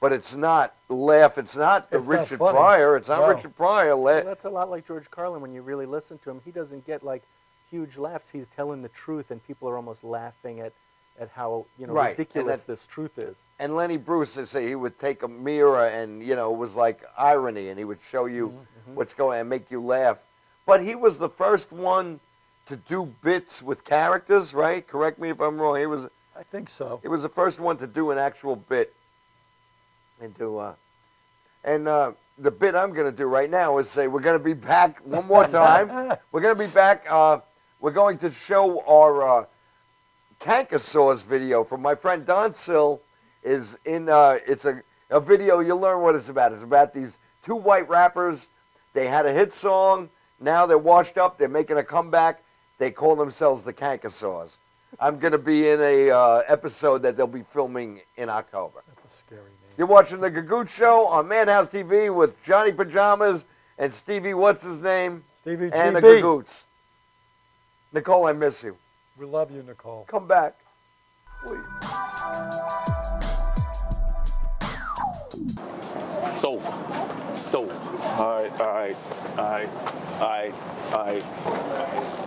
but it's not it's not It's not Richard funny. Pryor. It's not No. Richard Pryor. Well, that's a lot like George Carlin. When you really listen to him, he doesn't get like huge laughs. He's telling the truth, and people are almost laughing at how Right, and ridiculous that- this truth is. And Lenny Bruce, they say he would take a mirror and, it was like irony, and he would show you what's going on and make you laugh. But he was the first one to do bits with characters, right? Correct me if I'm wrong. I think so. He was the first one to do an actual bit. The bit I'm going to do right now is say we're going to be back one more time. We're going to be back. We're going to show our Cankersaws video from my friend Don Sill. It's a video. You'll learn what it's about. It's about these 2 white rappers. They had a hit song. Now they're washed up. They're making a comeback. They call themselves the Cankersaws. I'm going to be in a episode that they'll be filming in October. That's a scary name. You're watching the Gagootz Show on Madhousetv with Jonny Pajamas and Stevie, what's his name? Stevie And the GB. Gagootz. Nicole, I miss you. We love you, Nicole. Come back, please. Sold. All right.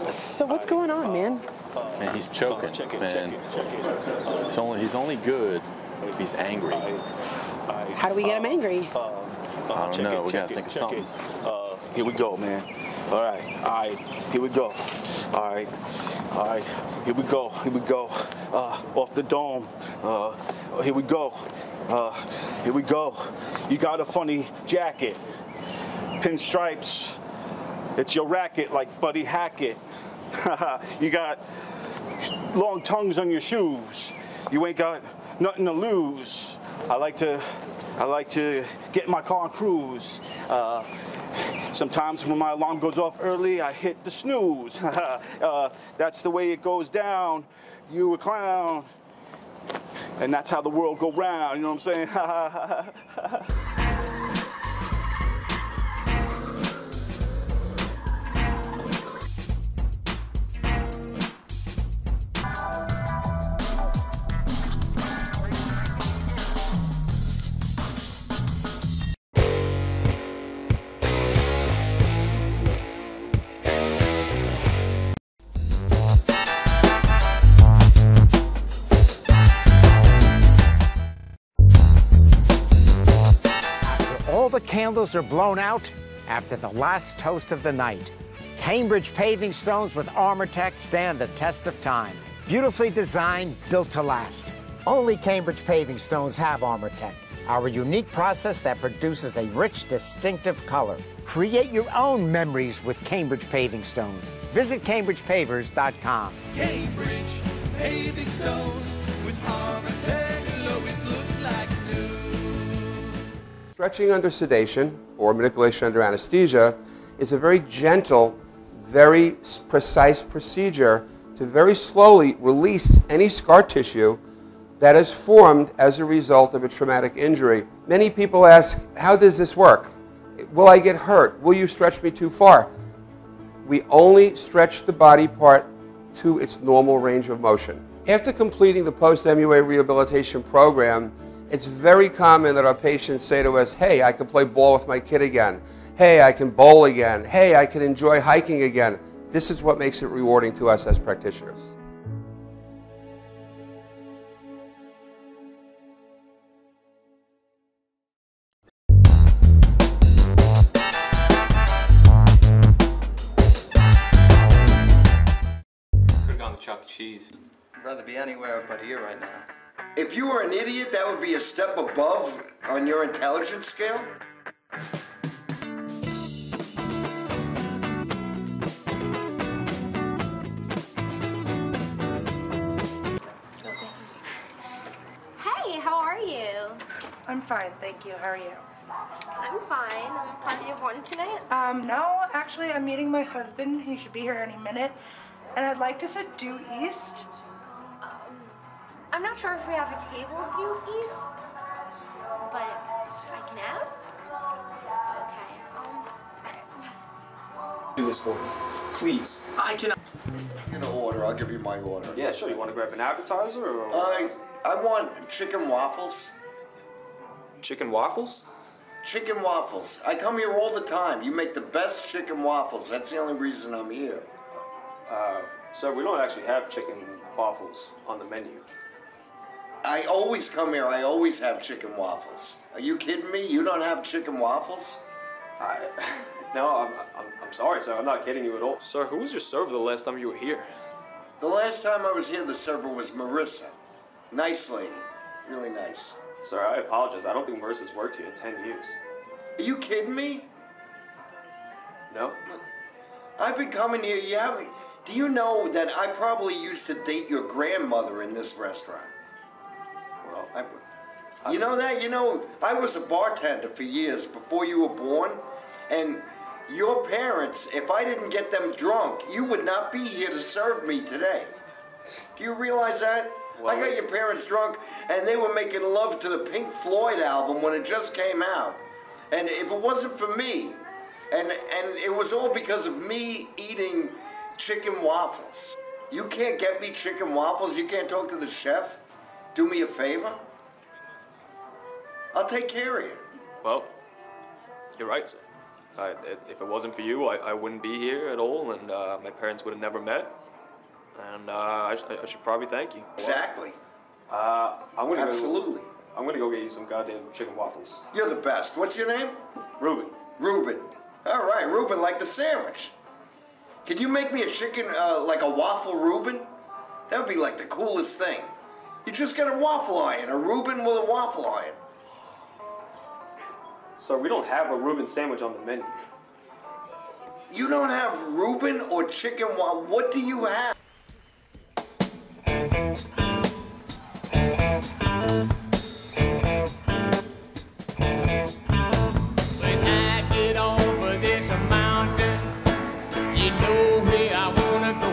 So what's going on, man? Man, he's choking, man. He's only good if he's angry. How do we get him angry? I don't know. We gotta think of something. Here we go, man. All right. Here we go. All right. Here we go. Off the dome. Here we go. Here we go. You got a funny jacket. Pinstripes. It's your racket like Buddy Hackett. You got long tongues on your shoes. You ain't got nothing to lose. I like to get in my car and cruise. Sometimes when my alarm goes off early, I hit the snooze. That's the way it goes down. You a clown. And that's how the world go round, you know what I'm saying? All the candles are blown out after the last toast of the night. Cambridge paving stones with Armortech stand the test of time. Beautifully designed, built to last. Only Cambridge paving stones have Armortech, our unique process that produces a rich, distinctive color. Create your own memories with Cambridge paving stones. Visit CambridgePavers.com. Cambridge paving stones with Armortech will always look like new. Stretching under sedation or manipulation under anesthesia is a very gentle, very precise procedure to very slowly release any scar tissue that is formed as a result of a traumatic injury. Many people ask, how does this work? Will I get hurt? Will you stretch me too far? We only stretch the body part to its normal range of motion. After completing the post-MUA rehabilitation program, it's very common that our patients say to us, hey, I can play ball with my kid again. Hey, I can bowl again. Hey, I can enjoy hiking again. This is what makes it rewarding to us as practitioners. Chuck E. Cheese. I'd rather be anywhere but here right now. If you were an idiot, that would be a step above on your intelligence scale? Hey, how are you? I'm fine, thank you. How are you? I'm fine. I'm part of your morning tonight. No, actually, I'm meeting my husband. He should be here any minute. And I'd like to sit due east. I'm not sure if we have a table due east, but I can ask. Okay. Do this for me, please. I can. In order, I'll give you my order. Yeah, sure. You want to grab an appetizer or? I want chicken waffles. Chicken waffles? Chicken waffles. I come here all the time. You make the best chicken waffles. That's the only reason I'm here. Sir, we don't actually have chicken waffles on the menu. I always come here. I always have chicken waffles. Are you kidding me? You don't have chicken waffles? No, I'm sorry, sir. I'm not kidding you at all. Sir, who was your server the last time you were here? The last time I was here, the server was Marissa. Nice lady. Really nice. Sir, I apologize. I don't think Marissa's worked here in 10 years. Are you kidding me? No? I've been coming here. Do you know that I probably used to date your grandmother in this restaurant? Well, you know that? You know, I was a bartender for years before you were born. And your parents, if I didn't get them drunk, you would not be here to serve me today. Do you realize that? Well, I got your parents drunk, and they were making love to the Pink Floyd album when it just came out. And if it wasn't for me, and it was all because of me eating chicken waffles. You can't get me chicken waffles? You can't talk to the chef? Do me a favor? I'll take care of you. Well, you're right, sir. If it wasn't for you, I wouldn't be here at all, and my parents would have never met. And I should probably thank you. Exactly. Absolutely. I'm gonna go get you some goddamn chicken waffles. You're the best. What's your name? Ruben. Ruben. All right, Ruben, like the sandwich. Can you make me a chicken, like a waffle Reuben? That would be like the coolest thing. You just get a waffle iron, a Reuben with a waffle iron. So we don't have a Reuben sandwich on the menu. You don't have Reuben or chicken waffle? What do you have? When I get over this mountain, you know where I wanna go.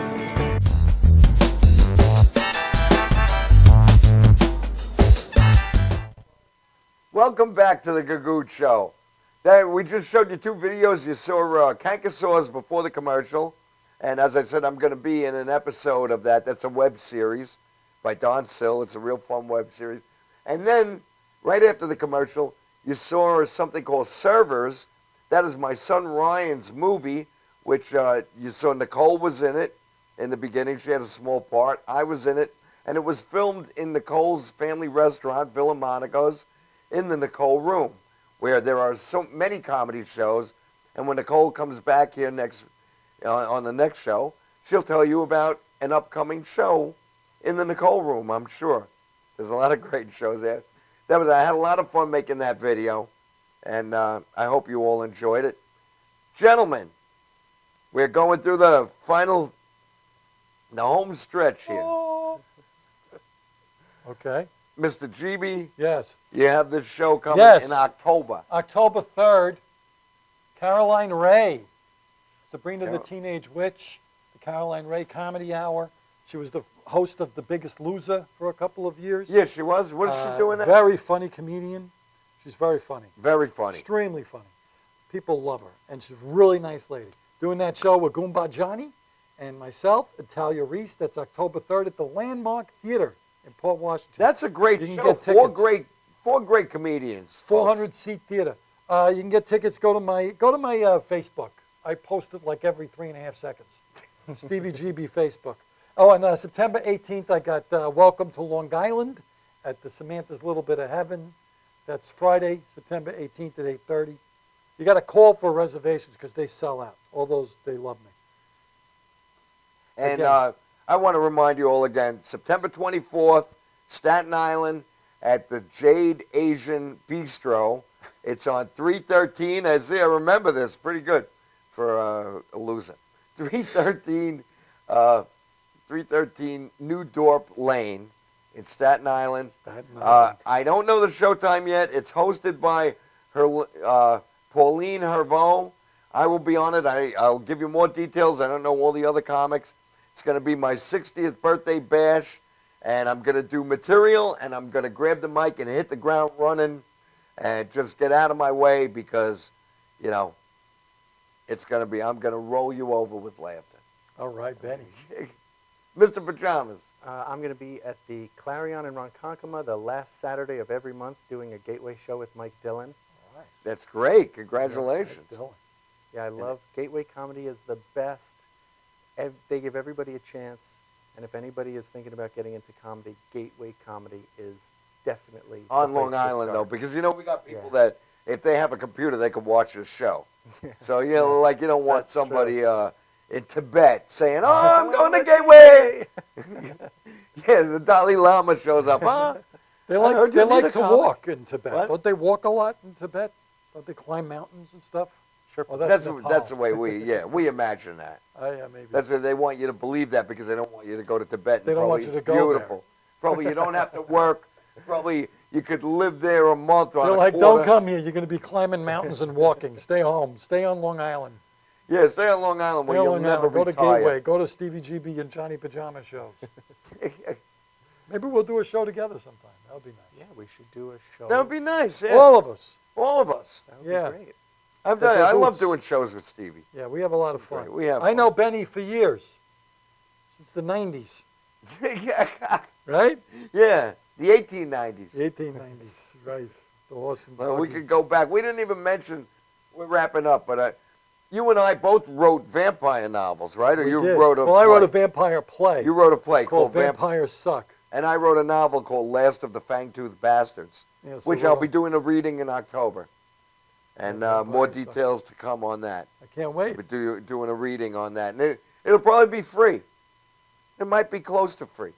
Welcome back to the Gagootz Show. We just showed you two videos. You saw Cankersaws before the commercial. And as I said, I'm going to be in an episode of that. That's a web series by Don Sill. It's a real fun web series. And then, right after the commercial, you saw something called Servers. That is my son Ryan's movie, which you saw Nicole was in it in the beginning. She had a small part. I was in it. And it was filmed in Nicole's family restaurant, Villa Monaco's, in the Nicole room, where there are so many comedy shows. And when Nicole comes back here on the next show, she'll tell you about an upcoming show in the Nicole room, I'm sure. There's a lot of great shows there. I had a lot of fun making that video, and I hope you all enjoyed it. Gentlemen, we're going through the home stretch here. Okay. Mr. GB, yes, you have this show coming in October. October 3rd, Caroline Ray, Sabrina the Teenage Witch, the Caroline Ray Comedy Hour. She was the host of The Biggest Loser for a couple of years. Yes, she was. What is she doing now? Very funny comedian. She's very funny. Very funny. Extremely funny. People love her. And she's a really nice lady. Doing that show with Goomba Jonny and myself, Italia Reese. That's October 3rd at the Landmark Theater in Port Washington. That's a great show. Four great comedians. 400-seat theater. You can get tickets. Go to my Facebook. I post it like every 3.5 seconds. Stevie GB Facebook. Oh, and September 18th, I got Welcome to Long Island at the Samantha's Little Bit of Heaven. That's Friday, September 18th at 8:30. You got to call for reservations because they sell out. All those, they love me. And I want to remind you all again, September 24th, Staten Island at the Jade Asian Bistro. It's on 313. I remember this pretty good for a loser. 313 New Dorp Lane in Staten Island. I don't know the showtime yet. It's hosted by Pauline Herveau. I will be on it. I'll give you more details. I don't know all the other comics. It's going to be my 60th birthday bash, and I'm going to do material, and I'm going to grab the mic and hit the ground running and just get out of my way because, you know, it's going to be, I'm going to roll you over with laughter. All right, Benny. Mr. Pajamas. I'm going to be at the Clarion in Ronkonkoma the last Saturday of every month doing a Gateway show with Mike Dillon. All right. That's great. Congratulations. Yeah, I love Gateway Comedy is the best. They give everybody a chance, and if anybody is thinking about getting into comedy, Gateway Comedy is definitely on Long Island, though, because, you know, we got people that, if they have a computer, they can watch this show. So, you know, like, you don't want somebody in Tibet saying, oh, I'm going to Gateway. Yeah, the Dalai Lama shows up. Huh? They like to walk in Tibet. What? Don't they walk a lot in Tibet? Don't they climb mountains and stuff? Sure. Well, that's the way we imagine that. Oh, yeah, maybe. That's what they want you to believe that because they don't want you to go to Tibet. They don't want you to go beautiful. There. Probably you don't have to work. Probably you could live there a month on They're a like, quarter. don't come here. You're going to be climbing mountains and walking. Stay home. Stay on Long Island. Yeah, stay on Long Island where you'll never retire. Go to Gateway. Go to Stevie GB and Johnny Pajama shows. Maybe we'll do a show together sometime. That would be nice. Yeah, we should do a show. That would be nice. Yeah. All of us. All of us. That would be great. I love doing shows with Stevie. Yeah, we have a lot of fun. Right. We have. I know Benny for years, since the '90s. Right? Yeah, the 1890s. The 1890s, right? The awesome. Well, we could go back. We didn't even mention. We're wrapping up, but you and I both wrote vampire novels, right? Or you wrote a. Well, I wrote a vampire play. You wrote a play called Vampires Suck. And I wrote a novel called Last of the Fangtooth Bastards, which I'll be doing a reading in October. And more details to come on that. I can't wait. We're doing a reading on that. And it'll probably be free. It might be close to free.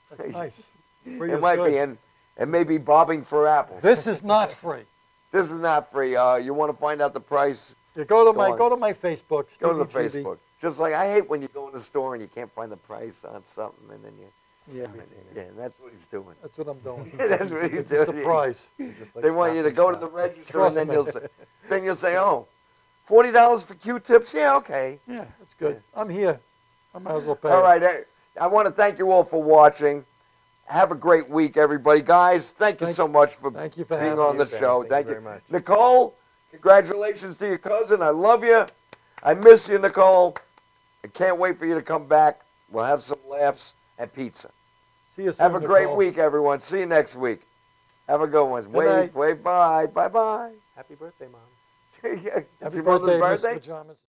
That's nice. It might be, and maybe bobbing for apples. This is not free. This is not free. You want to find out the price? Yeah, go to my Facebook. Go to the Facebook. Just like I hate when you go in the store and you can't find the price on something, and then you. Yeah, and that's what he's doing. That's what I'm doing. That's what he's it's doing. A surprise. They want you to go to the register, and then you'll say, "Oh, $40 for Q-tips? Yeah, okay. Yeah, that's good. Yeah. I'm here. I might as well pay. All right, I want to thank you all for watching. Have a great week, everybody. Guys, thank you so much for being on the show. Thank you very much. Nicole, congratulations to your cousin. I love you. I miss you, Nicole. I can't wait for you to come back. We'll have some laughs and pizza. See you soon, Have a great week, everyone. See you next week. Have a good one. Wave, bye. Bye-bye. Happy birthday, Mom. Happy birthday, Mr. Pajamas.